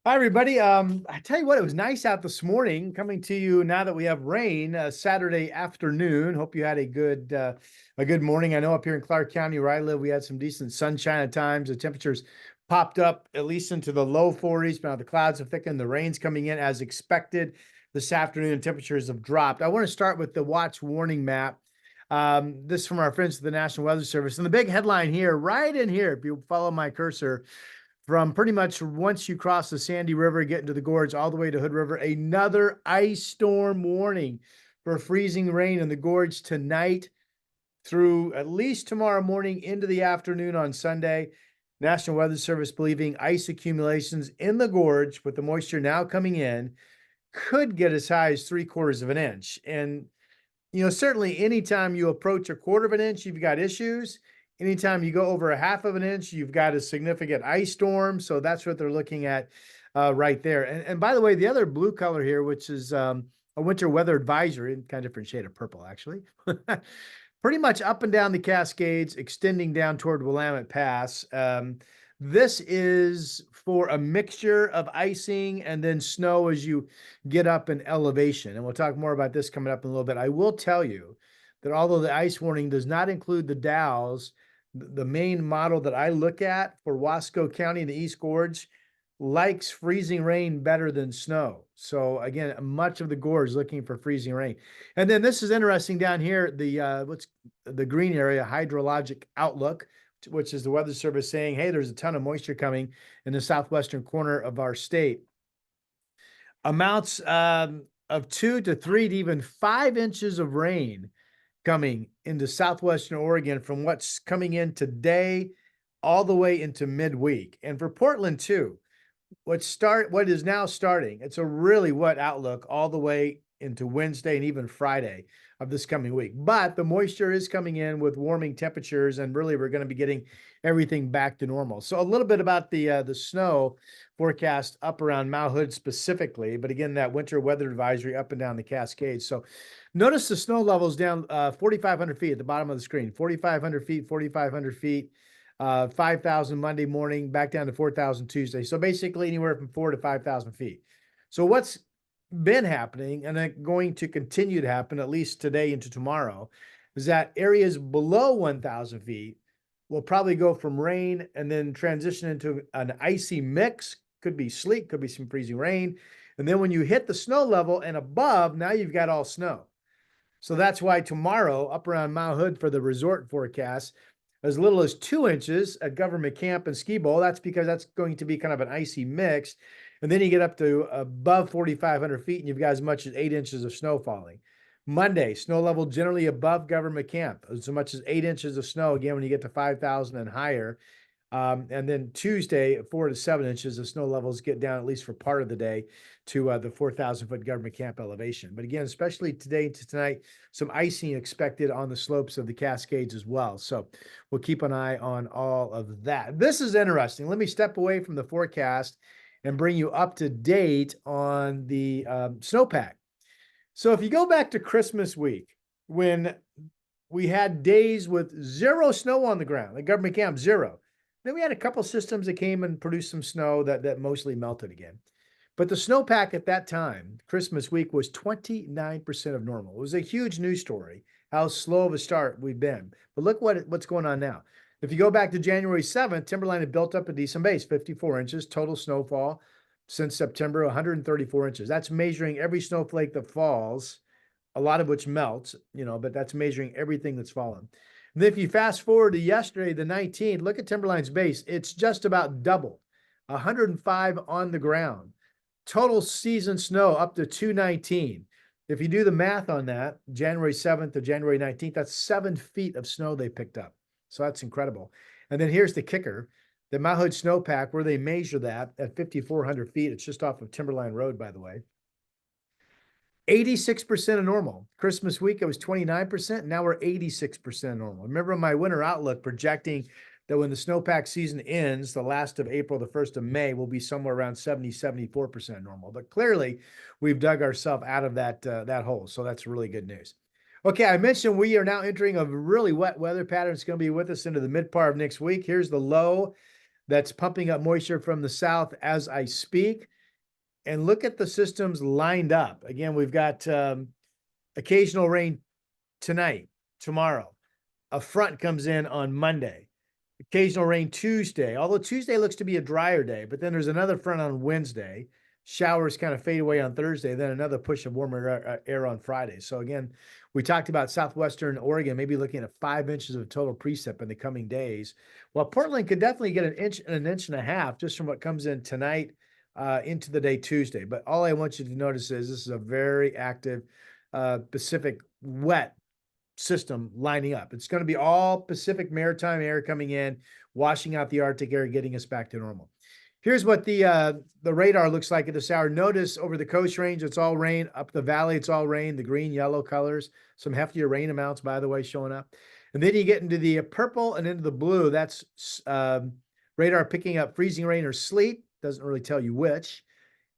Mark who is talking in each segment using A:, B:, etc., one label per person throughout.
A: Hi, everybody. I tell you what, it was nice out this morning coming to you now that we have rain, Saturday afternoon. Hope you had a good morning. I know up here in Clark County where I live, we had some decent sunshine at times. The temperatures popped up at least into the low 40s, but now the clouds have thickened. The rain's coming in as expected this afternoon. Temperatures have dropped. I want to start with the watch warning map. This is from our friends at the National Weather Service. And the big headline here, right in here, if you follow my cursor, from pretty much once you cross the Sandy River, get into the Gorge, all the way to Hood River, another ice storm warning for freezing rain in the Gorge tonight through at least tomorrow morning into the afternoon on Sunday. National Weather Service believing ice accumulations in the Gorge, with the moisture now coming in, could get as high as 3/4 of an inch. And certainly anytime you approach a quarter of an inch, you've got issues. Anytime you go over a half of an inch, you've got a significant ice storm. So that's what they're looking at right there. And by the way, the other blue color here, which is a winter weather advisory, kind of different shade of purple, actually. Pretty much up and down the Cascades, extending down toward Willamette Pass. This is for a mixture of icing and then snow as you get up in elevation. And we'll talk more about this coming up in a little bit. I will tell you that although the ice warning does not include the Dows, the main model that I look at for Wasco County in the East Gorge likes freezing rain better than snow. So again, much of the Gorge looking for freezing rain. And then this is interesting down here, what's the green area, hydrologic outlook, which is the Weather Service saying, hey, there's a ton of moisture coming in the southwestern corner of our state. Amounts of 2 to 3 to even 5 inches of rain coming into southwestern Oregon from what's coming in today all the way into midweek. And for Portland too, what is now starting, it's a really wet outlook all the way into Wednesday and even Friday of this coming week. But the moisture is coming in with warming temperatures, and really we're going to be getting everything back to normal. So a little bit about the snow forecast up around Mount Hood specifically, but again, that winter weather advisory up and down the Cascades. So notice the snow levels down 4,500 feet at the bottom of the screen, 4,500 feet, 4,500 feet. 5,000 Monday morning, back down to 4,000 Tuesday. So basically anywhere from 4 to 5,000 feet. So what's been happening, and then going to continue to happen at least today into tomorrow, is that areas below 1,000 feet will probably go from rain and then transition into an icy mix. Could be sleet, could be some freezing rain. And then when you hit the snow level and above, now you've got all snow. So that's why tomorrow, up around Mount Hood for the resort forecast, as little as 2 inches at Government Camp and Ski Bowl. That's because that's going to be kind of an icy mix. And then you get up to above 4,500 feet and you've got as much as 8 inches of snow falling. Monday, snow level generally above Government Camp, as much as 8 inches of snow again when you get to 5,000 and higher. And then Tuesday, 4 to 7 inches of snow levels get down at least for part of the day to the 4,000-foot Government Camp elevation. But again, especially today to tonight, some icing expected on the slopes of the Cascades as well. So we'll keep an eye on all of that. This is interesting. Let me step away from the forecast and bring you up to date on the snowpack. So if you go back to Christmas week, when we had days with zero snow on the ground, the Government Camp, zero. Then we had a couple systems that came and produced some snow that mostly melted again. But the snowpack at that time, Christmas week, was 29% of normal. It was a huge news story, how slow of a start we've been. But look what's going on now. If you go back to January 7th, Timberline had built up a decent base, 54 inches total snowfall since September, 134 inches. That's measuring every snowflake that falls, a lot of which melts, but that's measuring everything that's fallen. And if you fast forward to yesterday, the 19th, look at Timberline's base. It's just about double, 105 on the ground. Total season snow up to 219. If you do the math on that, January 7th to January 19th, that's 7 feet of snow they picked up. So that's incredible. And then here's the kicker. The Mount Hood snowpack, where they measure that at 5,400 feet, it's just off of Timberline Road, by the way. 86% of normal. Christmas week, it was 29%. Now we're 86% normal. Remember my winter outlook projecting that when the snowpack season ends, the last of April, the 1st of May, will be somewhere around 74% normal. But clearly, we've dug ourselves out of that hole. So that's really good news. Okay, I mentioned we are now entering a really wet weather pattern. It's going to be with us into the mid part of next week. Here's the low that's pumping up moisture from the south as I speak. And look at the systems lined up. Again, we've got occasional rain tonight, tomorrow. A front comes in on Monday. Occasional rain Tuesday, although Tuesday looks to be a drier day, but then there's another front on Wednesday. Showers kind of fade away on Thursday, then another push of warmer air on Friday. So again, we talked about southwestern Oregon, maybe looking at 5 inches of total precip in the coming days. Well, Portland could definitely get an inch and a half just from what comes in tonight into the day Tuesday. But all I want you to notice is this is a very active Pacific wet system lining up. It's going to be all Pacific maritime air coming in, washing out the Arctic air, getting us back to normal. Here's what the radar looks like at this hour. Notice over the Coast Range, it's all rain. Up the valley, it's all rain. The green, yellow colors, some heftier rain amounts, by the way, showing up. And then you get into the purple and into the blue. That's radar picking up freezing rain or sleet. Doesn't really tell you which.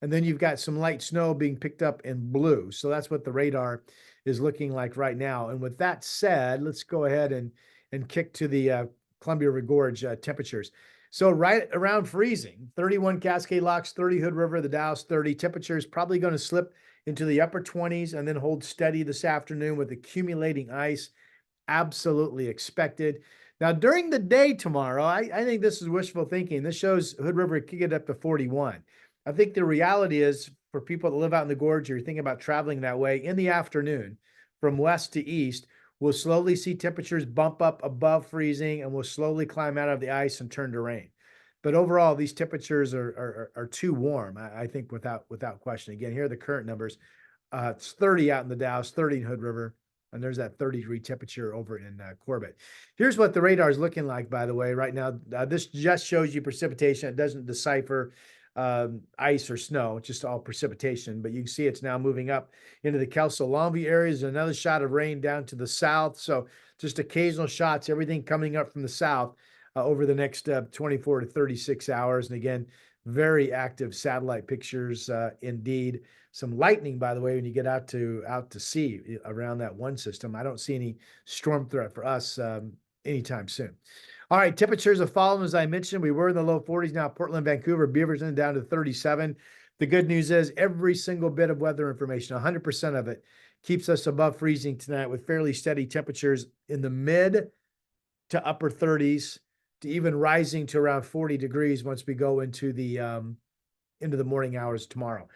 A: And then you've got some light snow being picked up in blue. So that's what the radar is looking like right now. And with that said, let's go ahead and kick to the Columbia River Gorge temperatures. So right around freezing, 31 Cascade Locks, 30 Hood River, the Dalles 30. Temperatures probably going to slip into the upper 20s and then hold steady this afternoon with accumulating ice. Absolutely expected. Now, during the day tomorrow, I think this is wishful thinking. This shows Hood River could get up to 41. I think the reality is for people that live out in the gorge or you're thinking about traveling that way in the afternoon from west to east, we'll slowly see temperatures bump up above freezing and we'll slowly climb out of the ice and turn to rain. But overall, these temperatures are too warm, I think, without question. Again, here are the current numbers. It's 30 out in the Dalles, 30 in Hood River, and there's that 30-degree temperature over in Corbett. Here's what the radar is looking like, by the way, right now. This just shows you precipitation. It doesn't decipher ice or snow, just all precipitation. But you can see it's now moving up into the Kelso-Longview areas. Another shot of rain down to the south. So just occasional shots, everything coming up from the south over the next 24 to 36 hours. And again, very active satellite pictures indeed. Some lightning, by the way, when you get out to sea around that one system. I don't see any storm threat for us anytime soon. All right, temperatures have fallen, as I mentioned. We were in the low 40s now. Portland, Vancouver, Beaverton down to 37. The good news is every single bit of weather information, 100% of it, keeps us above freezing tonight with fairly steady temperatures in the mid to upper 30s to even rising to around 40 degrees once we go into the morning hours tomorrow.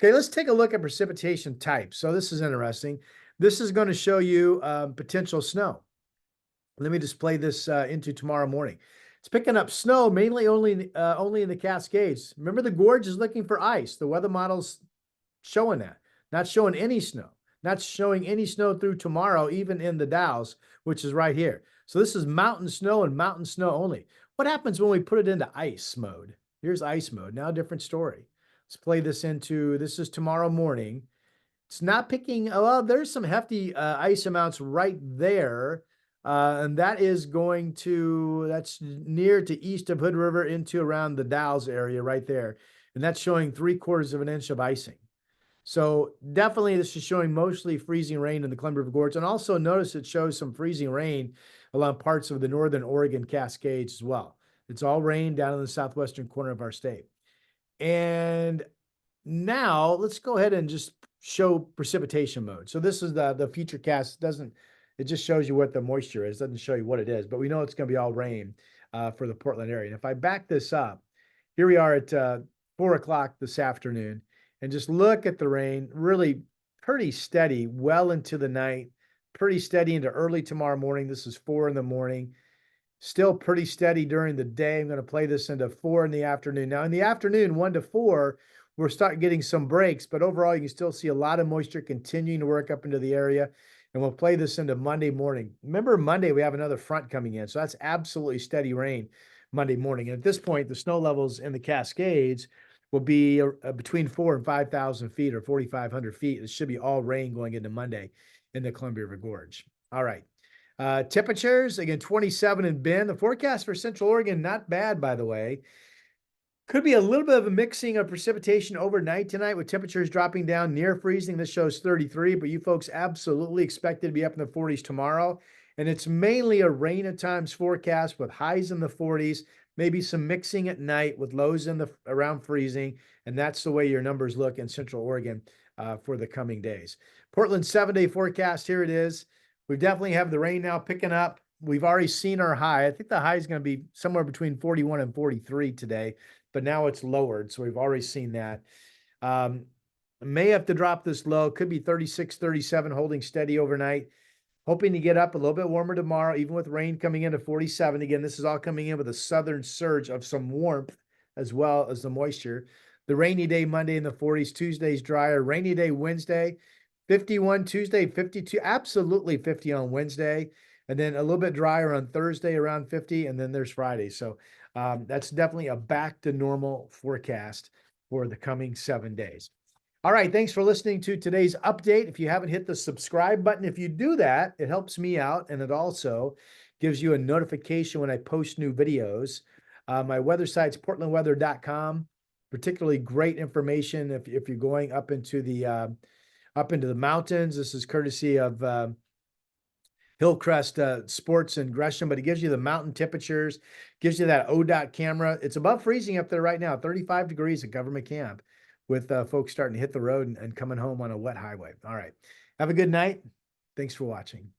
A: Okay, let's take a look at precipitation type. So this is interesting. This is going to show you potential snow. Let me just play this into tomorrow morning. It's picking up snow, mainly only in the Cascades. Remember, the gorge is looking for ice. The weather model's showing that. Not showing any snow. Not showing any snow through tomorrow, even in the Dalles, which is right here. So this is mountain snow and mountain snow only. What happens when we put it into ice mode? Here's ice mode. Now a different story. Let's play this into, this is tomorrow morning. It's not picking, well, there's some hefty ice amounts right there. And that is going to, that's near to east of Hood River into around the Dalles area right there. And that's showing 3/4 of an inch of icing. So definitely this is showing mostly freezing rain in the Columbia River Gorge. And also notice it shows some freezing rain along parts of the northern Oregon Cascades as well. It's all rain down in the southwestern corner of our state. And now let's go ahead and just show precipitation mode. So this is the Futurecast. It just shows you what the moisture is. It doesn't show you what it is, but we know it's going to be all rain for the Portland area. And if I back this up, here we are at 4 o'clock this afternoon, and just look at the rain, really pretty steady well into the night, pretty steady into early tomorrow morning. This is 4 in the morning. Still pretty steady during the day. I'm going to play this into 4 in the afternoon. Now, in the afternoon, 1 to 4, we'll start getting some breaks, but overall, you can still see a lot of moisture continuing to work up into the area. And we'll play this into Monday morning. Remember, Monday, we have another front coming in. So that's absolutely steady rain Monday morning. And at this point, the snow levels in the Cascades will be between 4,000 and 5,000 feet or 4,500 feet. It should be all rain going into Monday in the Columbia River Gorge. All right. Temperatures, again, 27 in Bend. The forecast for Central Oregon, not bad, by the way. Could be a little bit of a mixing of precipitation overnight tonight with temperatures dropping down near freezing. This shows 33, but you folks absolutely expected to be up in the 40s tomorrow. And it's mainly a rain at times forecast with highs in the 40s maybe some mixing at night with lows in the around freezing. And that's the way your numbers look in Central Oregon for the coming days. Portland 7-day forecast. Here it is. We definitely have the rain now picking up. We've already seen our high. I think the high is going to be somewhere between 41 and 43 today, but now it's lowered. So we've already seen that. May have to drop this low. Could be 36, 37, holding steady overnight. Hoping to get up a little bit warmer tomorrow, even with rain coming in at 47. Again, this is all coming in with a southern surge of some warmth as well as the moisture. The rainy day Monday in the 40s, Tuesday's drier, rainy day Wednesday, 51 Tuesday, 52, absolutely 50 on Wednesday, and then a little bit drier on Thursday around 50, and then there's Friday. So that's definitely a back to normal forecast for the coming 7 days. All right, thanks for listening to today's update. If you haven't hit the subscribe button, if you do that, it helps me out, and it also gives you a notification when I post new videos. My weather site's portlandweather.com. Particularly great information if you're going up into the mountains. This is courtesy of Hillcrest Sports and Gresham, but it gives you the mountain temperatures, gives you that ODOT camera. It's above freezing up there right now, 35 degrees at Government Camp, with folks starting to hit the road and coming home on a wet highway. All right. Have a good night. Thanks for watching.